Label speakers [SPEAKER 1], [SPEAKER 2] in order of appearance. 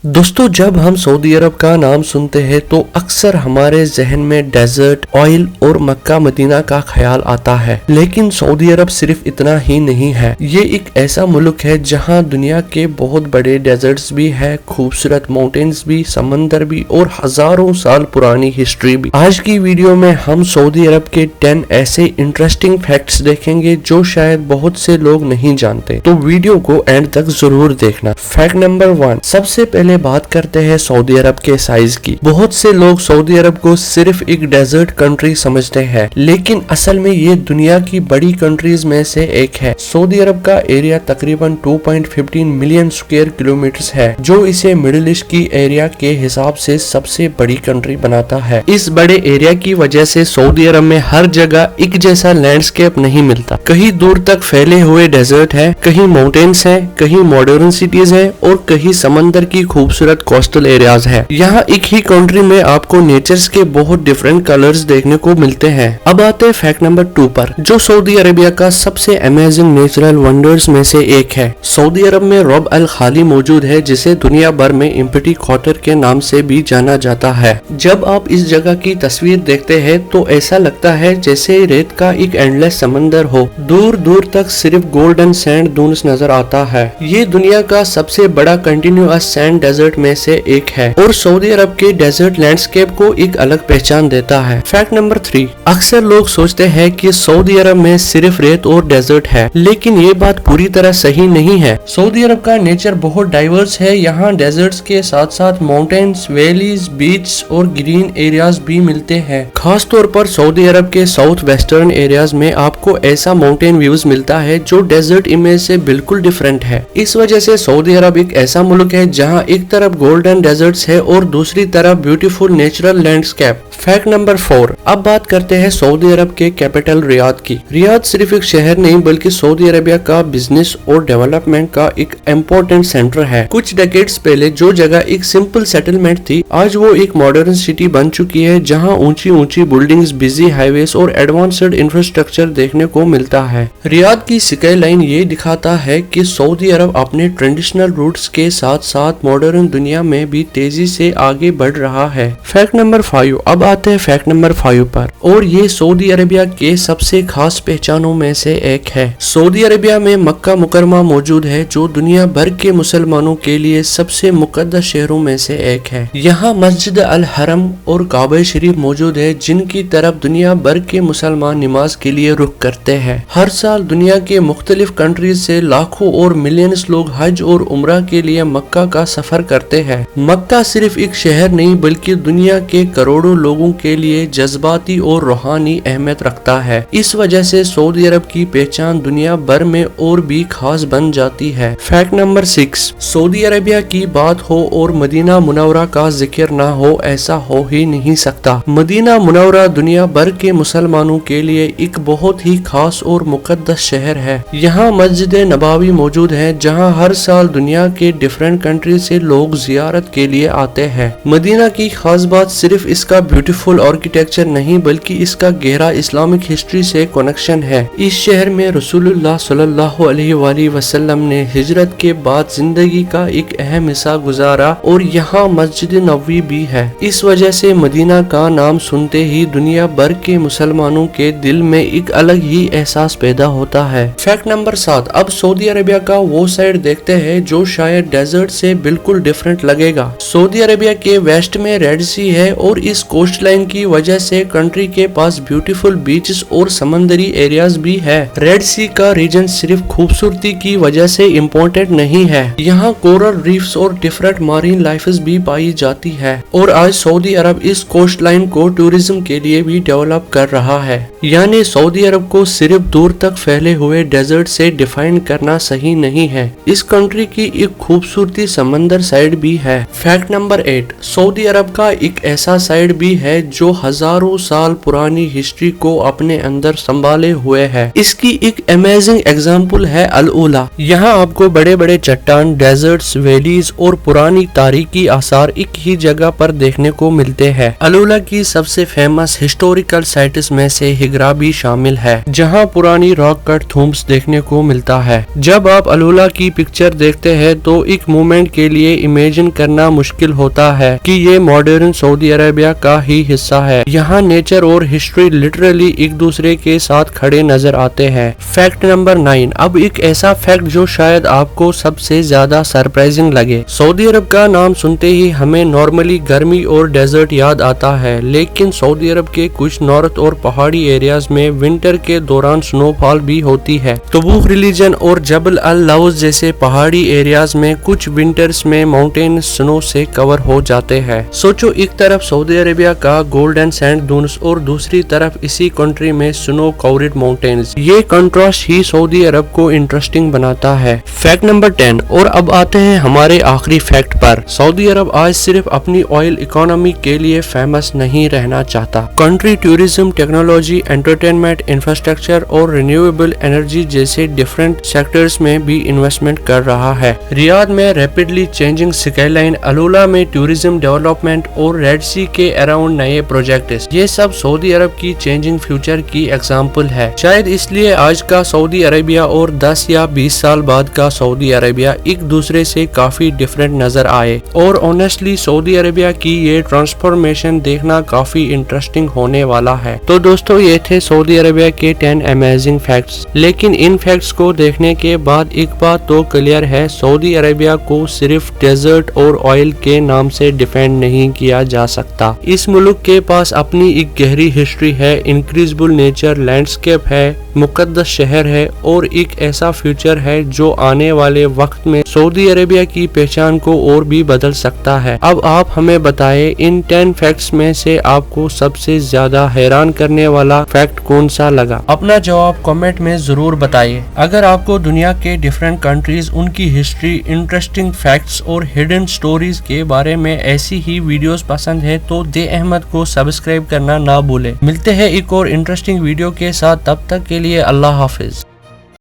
[SPEAKER 1] दोस्तों, जब हम सऊदी अरब का नाम सुनते हैं तो अक्सर हमारे जहन में डेजर्ट, ऑयल और मक्का मदीना का ख्याल आता है। लेकिन सऊदी अरब सिर्फ इतना ही नहीं है। ये एक ऐसा मुल्क है जहां दुनिया के बहुत बड़े डेजर्ट्स भी है, खूबसूरत माउंटेन्स भी, समंदर भी और हजारों साल पुरानी हिस्ट्री भी। आज की वीडियो में हम सऊदी अरब के 10 ऐसे इंटरेस्टिंग फैक्ट्स देखेंगे जो शायद बहुत से लोग नहीं जानते, तो वीडियो को एंड तक जरूर देखना। फैक्ट नंबर 1, सबसे पहले बात करते हैं सऊदी अरब के साइज की। बहुत से लोग सऊदी अरब को सिर्फ एक डेजर्ट कंट्री समझते हैं, लेकिन असल में ये दुनिया की बड़ी कंट्रीज में से एक है। सऊदी अरब का एरिया तकरीबन 2.15 मिलियन स्क्वायर किलोमीटर है, जो इसे मिडिल ईस्ट की एरिया के हिसाब से सबसे बड़ी कंट्री बनाता है। इस बड़े एरिया की वजह से सऊदी अरब में हर जगह एक जैसा लैंडस्केप नहीं मिलता। कहीं दूर तक फैले हुए डेजर्ट है, कहीं माउंटेन्स है, कहीं मॉडर्न सिटीज है और कहीं समंदर की खूबसूरत कोस्टल एरियाज है। यहाँ एक ही कंट्री में आपको नेचर्स के बहुत डिफरेंट कलर्स देखने को मिलते हैं। अब आते हैं फैक्ट नंबर 2 पर, जो सऊदी अरेबिया का सबसे अमेजिंग नेचुरल वंडर्स में से एक है। सऊदी अरब में रब अल खाली मौजूद है, जिसे दुनिया भर में इम्पिटी क्वार्टर के नाम से भी जाना जाता है। जब आप इस जगह की तस्वीर देखते हैं तो ऐसा लगता है जैसे रेत का एक एंडलेस समंदर हो। दूर दूर तक सिर्फ गोल्डन सैंड डून्स नजर आता है। ये दुनिया का सबसे बड़ा कंटिन्यूअस सैंड डेजर्ट में से एक है और सऊदी अरब के डेजर्ट लैंडस्केप को एक अलग पहचान देता है। फैक्ट नंबर 3, अक्सर लोग सोचते हैं कि सऊदी अरब में सिर्फ रेत और डेजर्ट है, लेकिन ये बात पूरी तरह सही नहीं है। सऊदी अरब का नेचर बहुत डाइवर्स है। यहाँ डेजर्ट्स के साथ साथ माउंटेन्स, वैलीज, बीच और ग्रीन एरियाज भी मिलते हैं। खास तौर पर सऊदी अरब के साउथ वेस्टर्न एरियाज में आपको ऐसा माउंटेन व्यूज मिलता है जो डेजर्ट इमेज से बिल्कुल डिफरेंट है। इस वजह से सऊदी अरब एक ऐसा मुल्क है जहाँ एक तरफ गोल्डन डेजर्ट्स है और दूसरी तरफ beautiful natural landscape. Fact number 4, अब बात करते हैं सऊदी अरब के कैपिटल रियाद की। रियाद सिर्फ एक शहर नहीं बल्कि सऊदी अरेबिया का बिजनेस और डेवलपमेंट का एक इम्पोर्टेंट सेंटर है। कुछ डेकेड्स पहले जो जगह एक सिंपल सेटलमेंट थी, आज वो एक मॉडर्न सिटी बन चुकी है, जहां ऊंची ऊंची बिल्डिंग्स, बिजी हाईवेज और एडवांस्ड इंफ्रास्ट्रक्चर देखने को मिलता है। रियाद की स्काई लाइन ये दिखाता है कि सऊदी अरब अपने ट्रेडिशनल रूट्स के साथ साथ मॉडर्न दुनिया में भी तेजी से आगे बढ़ रहा है। फैक्ट नंबर 5, अब आते हैं फैक्ट नंबर 5 पर, और ये सऊदी अरेबिया के सबसे खास पहचानों में से एक है। सऊदी अरेबिया में मक्का मुकरमा मौजूद है, जो दुनिया भर के मुसलमानों के लिए सबसे मुकद्दस शहरों में से एक है। यहाँ मस्जिद अल हरम और काबा शरीफ मौजूद है, जिनकी तरफ दुनिया भर के मुसलमान नमाज के लिए रुख करते हैं। हर साल दुनिया के मुख्तलिफ कंट्रीज से लाखों और मिलियंस लोग हज और उम्रा के लिए मक्का का सफर करते हैं। मक्का सिर्फ एक शहर नहीं बल्कि दुनिया के करोड़ों लोगों के लिए जज्बाती और रूहानी अहमियत रखता है। इस वजह से सऊदी अरब की पहचान दुनिया भर में और भी खास बन जाती है। फैक्ट नंबर 6, सऊदी अरेबिया की बात हो और मदीना मुनव्वरा का जिक्र ना हो, ऐसा हो ही नहीं सकता। मदीना मुनव्वरा दुनिया भर के मुसलमानों के लिए एक बहुत ही खास और मुकद्दस शहर है। यहाँ मस्जिद नबावी मौजूद है, जहाँ हर साल दुनिया के डिफरेंट कंट्री से लोग जियारत के लिए आते हैं। मदीना की खास बात सिर्फ इसका ब्यूटीफुल आर्किटेक्चर नहीं बल्कि इसका गहरा इस्लामिक हिस्ट्री से कनेक्शन है। इस शहर में रसूलुल्लाह सल्लल्लाहु अलैहि वसल्लम ने हिजरत के बाद जिंदगी का एक अहम हिस्सा गुजारा और यहाँ मस्जिद नबवी भी है। इस वजह से मदीना का नाम सुनते ही दुनिया भर के मुसलमानों के दिल में एक अलग ही एहसास पैदा होता है। फैक्ट नंबर 7, अब सऊदी अरेबिया का वो साइड देखते हैं जो शायद डेजर्ट से बिल्कुल डिफरेंट लगेगा। सऊदी अरेबिया के वेस्ट में रेड सी है और इस कोस्ट लाइन की वजह से कंट्री के पास ब्यूटीफुल बीचेस और समंदरी एरियाज भी है। रेड सी का रीजन सिर्फ खूबसूरती की वजह से इम्पोर्टेंट नहीं है, यहाँ कोरल रीफ्स और डिफरेंट मारीन लाइफ्स भी पाई जाती है। और आज सऊदी अरब इस कोस्ट लाइन को टूरिज्म के लिए भी डेवलप कर रहा है। यानी सऊदी अरब को सिर्फ दूर तक फैले हुए डेजर्ट से डिफाइन करना सही नहीं है। इस कंट्री की एक खूबसूरती समंदर साइड भी है। फैक्ट नंबर 8, सऊदी अरब का एक ऐसा साइड भी है जो हजारों साल पुरानी हिस्ट्री को अपने अंदर संभाले हुए है। इसकी एक अमेजिंग एग्जाम्पल है अल उला। यहाँ आपको बड़े बड़े चट्टान, डेजर्ट्स, वैलीज और पुरानी तारीखी आसार एक ही जगह पर देखने को मिलते हैं। अल उला की सबसे फेमस हिस्टोरिकल साइट्स में से हिगरा भी शामिल है, जहाँ पुरानी रॉक कट थूम्स देखने को मिलता है। जब आप अल उला की पिक्चर देखते हैं तो एक मोमेंट के लिए یہ امیجن کرنا مشکل ہوتا ہے کہ یہ ماڈرن سعودی عربیہ کا ہی حصہ ہے۔ یہاں نیچر اور ہسٹری لٹرلی ایک دوسرے کے ساتھ کھڑے نظر آتے ہیں۔ فیکٹ نمبر 9، اب ایک ایسا فیکٹ جو شاید آپ کو سب سے زیادہ سرپرائزنگ لگے۔ سعودی عرب کا نام سنتے ہی ہمیں نارملی گرمی اور ڈیزرٹ یاد آتا ہے، لیکن سعودی عرب کے کچھ نارتھ اور پہاڑی ایریاز میں ونٹر کے دوران سنو فال بھی ہوتی ہے۔ تبوک ریلیجن اور جبل اللوز جیسے پہاڑی ایریاز میں کچھ ونٹرز میں ماؤنٹین سنو سے کور ہو جاتے ہیں۔ سوچو، ایک طرف سعودی عربیہ کا گولڈن سینڈ ڈونز اور دوسری طرف اسی کنٹری میں سنو کورڈ ماؤنٹینز۔ یہ کنٹراسٹ ہی سعودی عرب کو انٹرسٹنگ بناتا ہے۔ فیکٹ نمبر 10، اور اب آتے ہیں ہمارے آخری فیکٹ پر۔ سعودی عرب آج صرف اپنی آئل اکانومی کے لیے فیمس نہیں رہنا چاہتا۔ Country tourism, technology, entertainment, infrastructure اور رینیویبل انرجی جیسے ڈیفرنٹ سیکٹرز میں بھی انویسٹمنٹ کر رہا ہے۔ ریاض میں ریپڈلی چینجنگ سکائی لائن، الولا میں ٹورزم ڈیولپمنٹ اور ریڈ سی کے اراؤنڈ نئے پروجیکٹس، یہ سب سعودی عرب کی چینجنگ فیوچر کی ایگزامپل ہے۔ شاید اس لیے آج کا سعودی عربیہ اور 10 یا 20 سال بعد کا سعودی عربیہ ایک دوسرے سے کافی ڈیفرنٹ نظر آئے، اور آنیسٹلی سعودی عربیہ کی یہ ٹرانسفارمیشن دیکھنا کافی انٹرسٹنگ ہونے والا ہے۔ تو دوستو، یہ تھے سعودی عربیہ کے 10 امیزنگ فیکٹس، لیکن ان فیکٹس کو دیکھنے کے بعد ایک بات تو کلیئر ہے، سعودی عربیہ کو صرف ڈیزرٹ اور آئل کے نام سے ڈیفینڈ نہیں کیا جا سکتا۔ اس ملک کے پاس اپنی ایک گہری ہسٹری ہے، انکریزبل نیچر لینڈسکیپ ہے، مقدس شہر ہے، اور ایک ایسا فیوچر ہے جو آنے والے وقت میں سعودی عربیہ کی پہچان کو اور بھی بدل سکتا ہے۔ اب آپ ہمیں بتائیں، ان 10 فیکٹس میں سے آپ کو سب سے زیادہ حیران کرنے والا فیکٹ کون سا لگا؟ اپنا جواب کمنٹ میں ضرور بتائیے۔ اگر آپ کو دنیا کے ڈیفرنٹ کنٹریز، ان کی ہسٹری، انٹرسٹنگ فیکٹس اور ہڈن سٹوریز کے بارے میں ایسی ہی ویڈیوز پسند ہے تو دے احمد کو سبسکرائب کرنا نہ بھولیں۔ ملتے ہیں ایک اور انٹرسٹنگ ویڈیو کے ساتھ، تب تک کے لیے اللہ حافظ۔